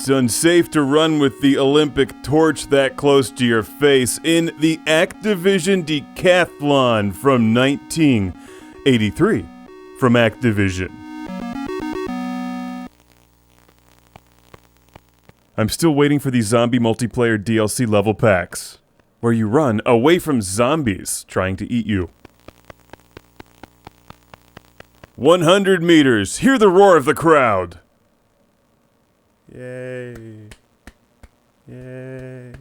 It's unsafe to run with the Olympic torch that close to your face in the ACTIVISION Decathlon from 1983 from Activision. I'm still waiting for these zombie multiplayer DLC level packs, where you run away from zombies trying to eat you. 100 meters, hear the roar of the crowd! Yay. Yay.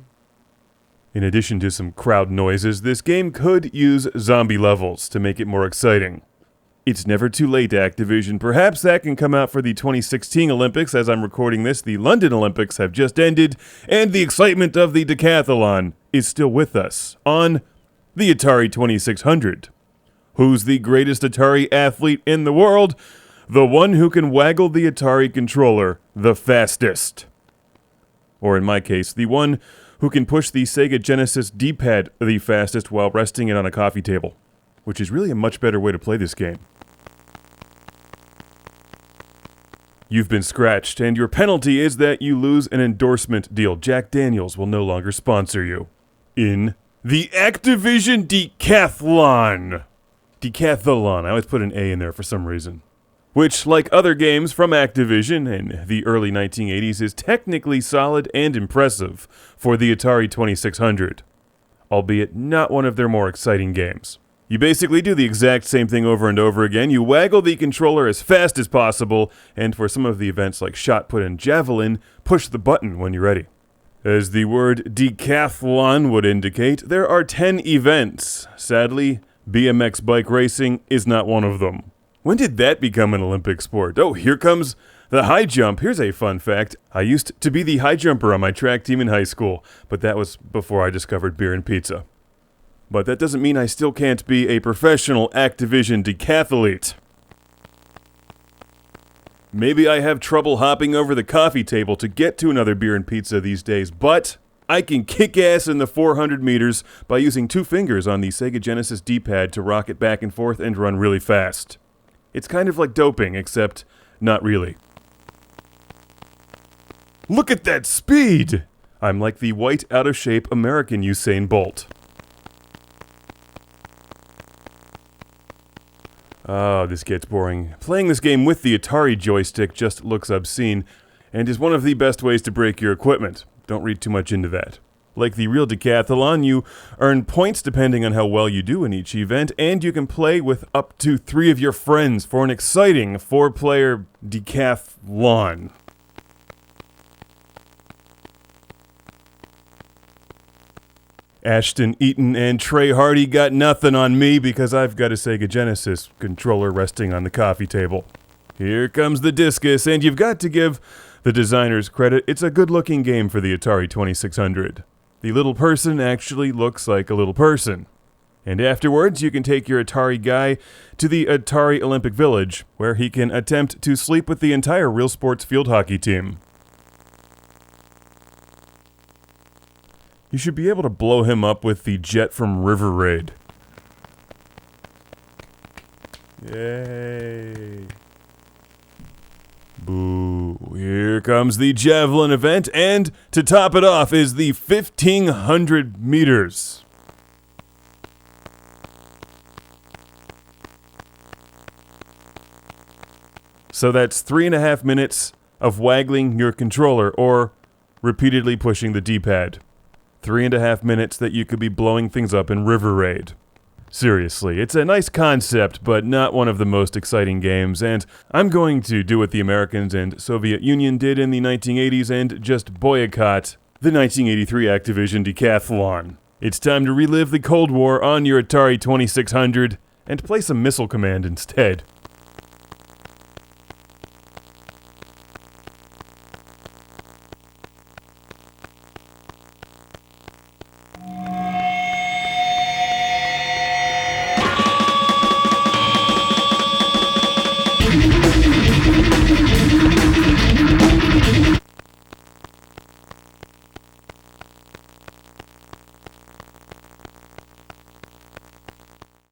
In addition to some crowd noises, this game could use zombie levels to make it more exciting. It's never too late, Activision. Perhaps that can come out for the 2016 Olympics. As I'm recording this, the London Olympics have just ended, and the excitement of the decathlon is still with us on the Atari 2600. Who's the greatest Atari athlete in the world? The one who can waggle the Atari controller the fastest. Or in my case, the one who can push the Sega Genesis D-pad the fastest while resting it on a coffee table, which is really a much better way to play this game. You've been scratched, and your penalty is that you lose an endorsement deal. Jack Daniels will no longer sponsor you. In the Activision Decathlon. Decathlon. I always put an A in there for some reason. Which, like other games from Activision in the early 1980s, is technically solid and impressive for the Atari 2600, albeit not one of their more exciting games. You basically do the exact same thing over and over again. You waggle the controller as fast as possible, and for some of the events like Shot Put and Javelin, push the button when you're ready. As the word decathlon would indicate, there are 10 events. Sadly, BMX bike racing is not one of them. When did that become an Olympic sport? Oh, here comes the high jump. Here's a fun fact. I used to be the high jumper on my track team in high school, but that was before I discovered beer and pizza. But that doesn't mean I still can't be a professional Activision decathlete. Maybe I have trouble hopping over the coffee table to get to another beer and pizza these days, but I can kick ass in the 400 meters by using 2 fingers on the Sega Genesis D-pad to rock it back and forth and run really fast. It's kind of like doping, except not really. Look at that speed! I'm like the white, out-of-shape American Usain Bolt. Oh, this gets boring. Playing this game with the Atari joystick just looks obscene, and is one of the best ways to break your equipment. Don't read too much into that. Like the real decathlon, you earn points depending on how well you do in each event, and you can play with up to 3 of your friends for an exciting 4-player decathlon. Ashton Eaton and Trey Hardy got nothing on me because I've got a Sega Genesis controller resting on the coffee table. Here comes the discus, and you've got to give the designers credit. It's a good-looking game for the Atari 2600. The little person actually looks like a little person. And afterwards, you can take your Atari guy to the Atari Olympic Village, where he can attempt to sleep with the entire Real Sports field hockey team. You should be able to blow him up with the jet from River Raid. Yay. Boo. Here comes the Javelin event, and to top it off is the 1,500 meters. So that's 3.5 minutes of waggling your controller, or repeatedly pushing the D-pad. 3.5 minutes that you could be blowing things up in River Raid. Seriously, it's a nice concept, but not one of the most exciting games, and I'm going to do what the Americans and Soviet Union did in the 1980s and just boycott the 1983 Activision Decathlon. It's time to relive the Cold War on your Atari 2600 and play some Missile Command instead.